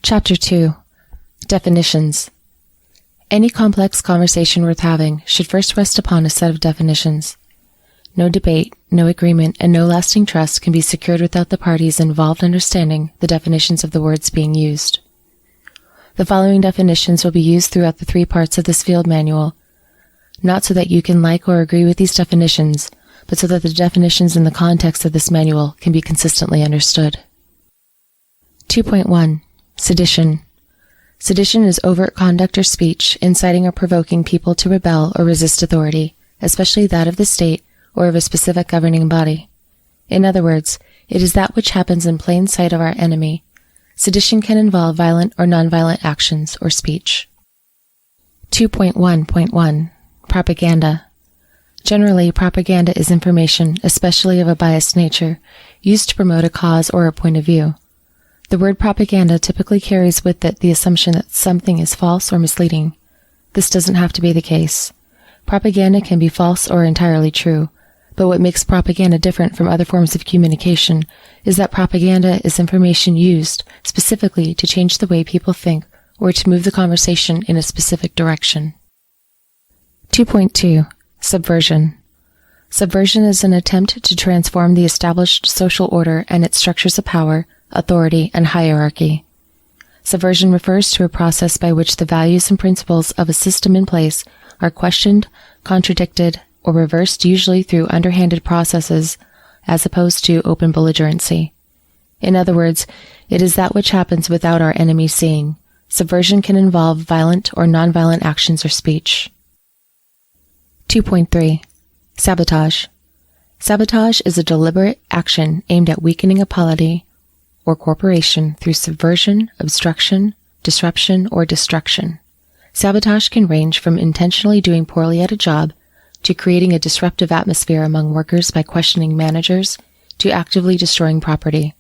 Chapter 2. Definitions. Any complex conversation worth having should first rest upon a set of definitions. No debate, no agreement, and no lasting trust can be secured without the parties involved understanding the definitions of the words being used. The following definitions will be used throughout the 3 parts of this field manual, not so that you can like or agree with these definitions, but so that the definitions in the context of this manual can be consistently understood. 2.1. Sedition. Sedition is overt conduct or speech inciting or provoking people to rebel or resist authority, especially that of the state or of a specific governing body. In other words, it is that which happens in plain sight of our enemy. Sedition can involve violent or nonviolent actions or speech. 2.1.1. Propaganda. Generally, propaganda is information, especially of a biased nature, used to promote a cause or a point of view. The word propaganda typically carries with it the assumption that something is false or misleading. This doesn't have to be the case. Propaganda can be false or entirely true, but what makes propaganda different from other forms of communication is that propaganda is information used specifically to change the way people think or to move the conversation in a specific direction. 2.2. Subversion. Subversion is an attempt to transform the established social order and its structures of power, authority, and hierarchy. Subversion refers to a process by which the values and principles of a system in place are questioned, contradicted, or reversed, usually through underhanded processes, as opposed to open belligerency. In other words, it is that which happens without our enemy seeing. Subversion can involve violent or nonviolent actions or speech. 2.3. Sabotage. Sabotage is a deliberate action aimed at weakening a polity or corporation through subversion, obstruction, disruption, or destruction. Sabotage can range from intentionally doing poorly at a job to creating a disruptive atmosphere among workers by questioning managers to actively destroying property.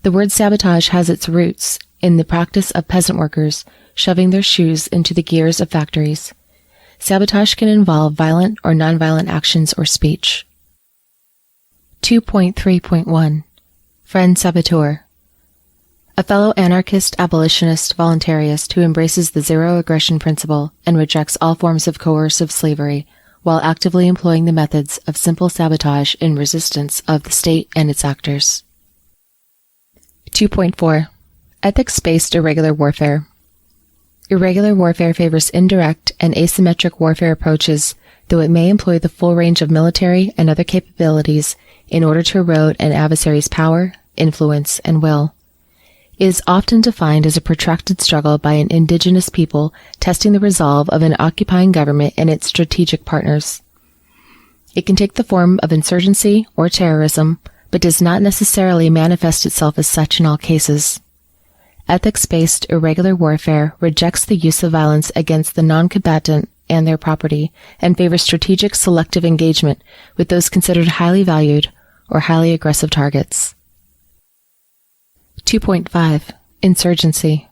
The word sabotage has its roots in the practice of peasant workers shoving their shoes into the gears of factories. Sabotage can involve violent or nonviolent actions or speech. 2.3.1. Friend Saboteur. A fellow anarchist, abolitionist, voluntarist who embraces the zero-aggression principle and rejects all forms of coercive slavery while actively employing the methods of simple sabotage in resistance of the state and its actors. 2.4. Ethics-based irregular warfare. Irregular warfare favors indirect and asymmetric warfare approaches, though it may employ the full range of military and other capabilities in order to erode an adversary's power, influence, and will. It is often defined as a protracted struggle by an indigenous people testing the resolve of an occupying government and its strategic partners. It can take the form of insurgency or terrorism, but does not necessarily manifest itself as such in all cases. Ethics-based irregular warfare rejects the use of violence against the non-combatant and their property and favors strategic selective engagement with those considered highly valued or highly aggressive targets. 2.5. Insurgency.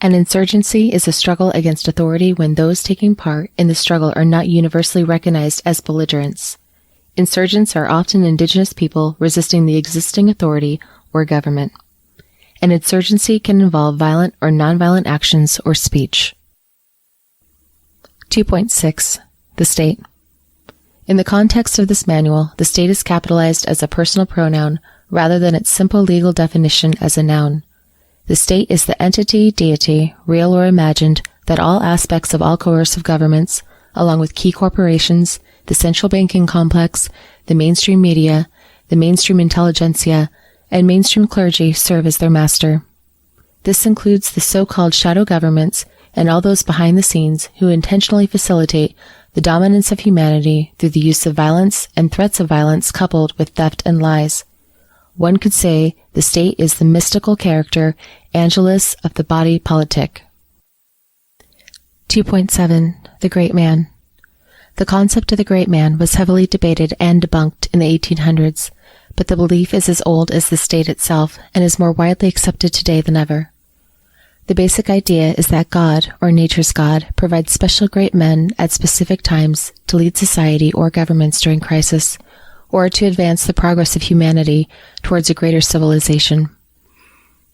An insurgency is a struggle against authority when those taking part in the struggle are not universally recognized as belligerents. Insurgents are often indigenous people resisting the existing authority or government. An insurgency can involve violent or nonviolent actions or speech. 2.6. The state. In the context of this manual, the state is capitalized as a personal pronoun rather than its simple legal definition as a noun. The state is the entity, deity, real or imagined, that all aspects of all coercive governments, along with key corporations, the central banking complex, the mainstream media, the mainstream intelligentsia, and mainstream clergy serve as their master. This includes the so-called shadow governments and all those behind the scenes who intentionally facilitate the dominance of humanity through the use of violence and threats of violence coupled with theft and lies. One could say the state is the mystical character, angelus of the body politic. 2.7. The Great Man. The concept of the Great Man was heavily debated and debunked in the 1800s, but the belief is as old as the state itself and is more widely accepted today than ever. The basic idea is that God, or nature's God, provides special great men at specific times to lead society or governments during crisis, or to advance the progress of humanity towards a greater civilization.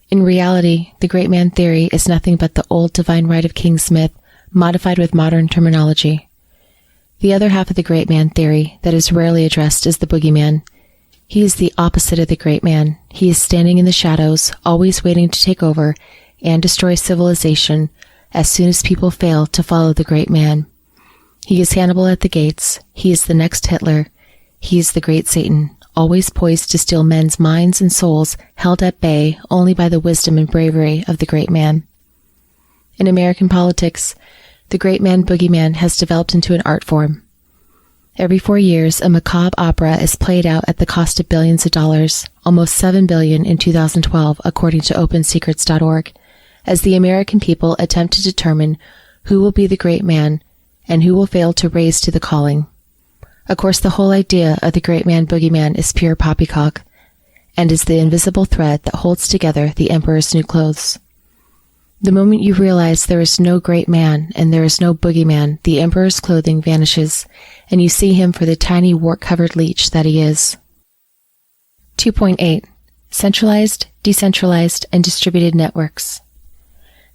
In reality, the great man theory is nothing but the old divine right of King Smith, modified with modern terminology. The other half of the great man theory that is rarely addressed is the boogeyman. He is the opposite of the great man. He is standing in the shadows, always waiting to take over and destroy civilization as soon as people fail to follow the great man. He is Hannibal at the gates. He is the next Hitler. He is the great Satan, always poised to steal men's minds and souls held at bay only by the wisdom and bravery of the great man. In American politics, the great man boogeyman has developed into an art form. Every 4 years, a macabre opera is played out at the cost of billions of dollars, almost $7 billion in 2012, according to OpenSecrets.org, as the American people attempt to determine who will be the great man and who will fail to raise to the calling. Of course, the whole idea of the great man boogeyman is pure poppycock, and is the invisible thread that holds together the emperor's new clothes. The moment you realize there is no great man and there is no boogeyman, the emperor's clothing vanishes, and you see him for the tiny wart-covered leech that he is. 2.8. Centralized, decentralized, and distributed networks.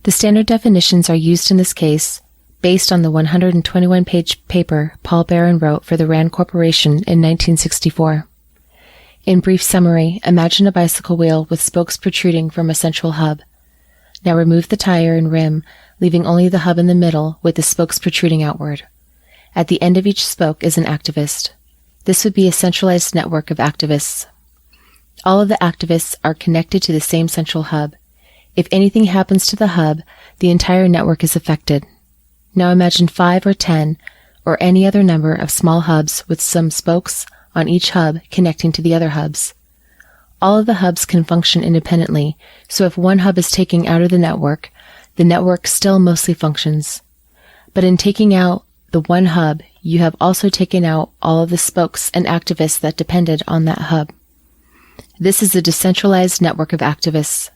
The standard definitions are used in this case, based on the 121-page paper Paul Barron wrote for the RAND Corporation in 1964. In brief summary, imagine a bicycle wheel with spokes protruding from a central hub. Now remove the tire and rim, leaving only the hub in the middle with the spokes protruding outward. At the end of each spoke is an activist. This would be a centralized network of activists. All of the activists are connected to the same central hub. If anything happens to the hub, the entire network is affected. Now imagine 5 or 10 or any other number of small hubs with some spokes on each hub connecting to the other hubs. All of the hubs can function independently, so if one hub is taken out of the network still mostly functions. But in taking out the one hub, you have also taken out all of the spokes and activists that depended on that hub. This is a decentralized network of activists.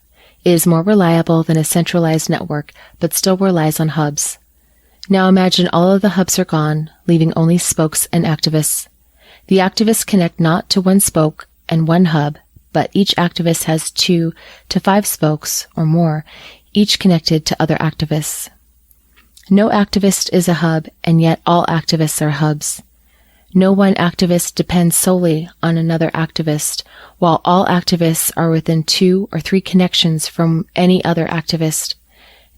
It is more reliable than a centralized network, but still relies on hubs. Now imagine all of the hubs are gone, leaving only spokes and activists. The activists connect not to one spoke and one hub, but each activist has 2 to 5 spokes or more, each connected to other activists. No activist is a hub, and yet all activists are hubs. No one activist depends solely on another activist, while all activists are within 2 or 3 connections from any other activist.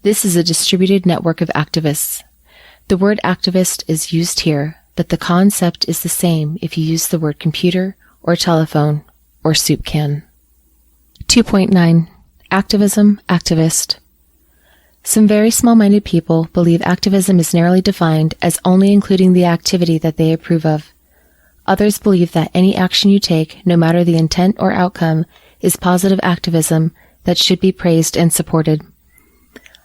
This is a distributed network of activists. The word activist is used here, but the concept is the same if you use the word computer or telephone or soup can. 2.9. Activism, activist. Some very small-minded people believe activism is narrowly defined as only including the activity that they approve of. Others believe that any action you take, no matter the intent or outcome, is positive activism that should be praised and supported.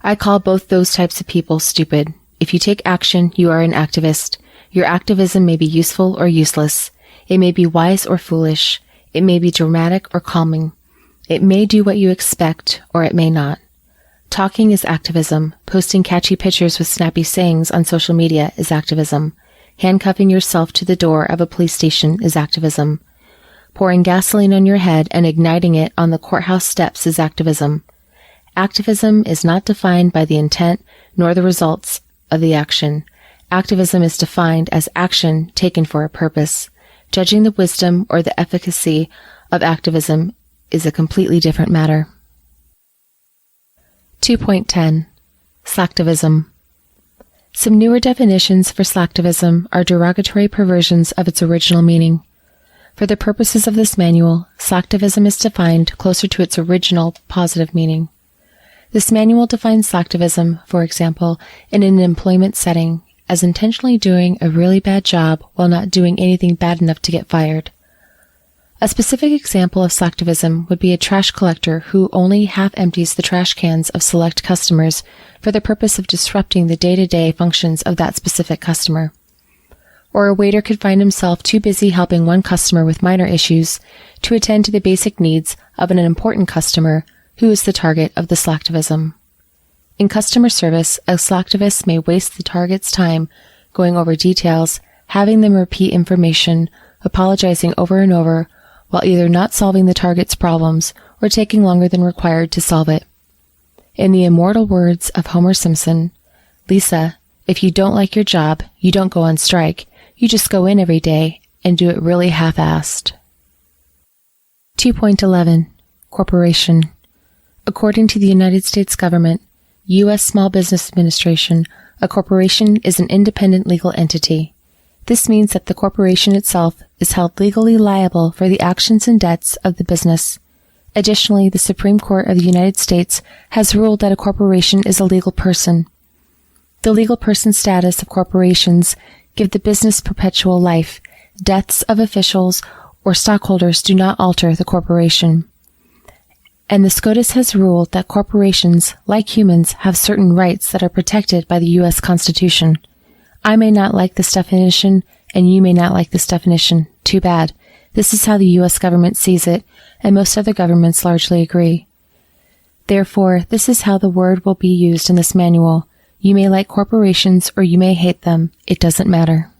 I call both those types of people stupid. If you take action, you are an activist. Your activism may be useful or useless. It may be wise or foolish. It may be dramatic or calming. It may do what you expect, or it may not. Talking is activism. Posting catchy pictures with snappy sayings on social media is activism. Handcuffing yourself to the door of a police station is activism. Pouring gasoline on your head and igniting it on the courthouse steps is activism. Activism is not defined by the intent nor the results of the action. Activism is defined as action taken for a purpose. Judging the wisdom or the efficacy of activism is a completely different matter. 2.10. Slacktivism. Some newer definitions for slacktivism are derogatory perversions of its original meaning. For the purposes of this manual, slacktivism is defined closer to its original positive meaning. This manual defines slacktivism, for example, in an employment setting, as intentionally doing a really bad job while not doing anything bad enough to get fired. A specific example of slacktivism would be a trash collector who only half empties the trash cans of select customers for the purpose of disrupting the day-to-day functions of that specific customer. Or a waiter could find himself too busy helping one customer with minor issues to attend to the basic needs of an important customer who is the target of the slacktivism. In customer service, a slacktivist may waste the target's time going over details, having them repeat information, apologizing over and over, while either not solving the target's problems or taking longer than required to solve it. In the immortal words of Homer Simpson, Lisa, if you don't like your job, you don't go on strike. You just go in every day and do it really half-assed. 2.11. Corporation. According to the United States government, U.S. Small Business Administration, a corporation is an independent legal entity. This means that the corporation itself is held legally liable for the actions and debts of the business. Additionally, the Supreme Court of the United States has ruled that a corporation is a legal person. The legal person status of corporations give the business perpetual life. Deaths of officials or stockholders do not alter the corporation. And the SCOTUS has ruled that corporations, like humans, have certain rights that are protected by the U.S. Constitution. I may not like this definition, and you may not like this definition. Too bad. This is how the U.S. government sees it, and most other governments largely agree. Therefore, this is how the word will be used in this manual. You may like corporations or you may hate them. It doesn't matter.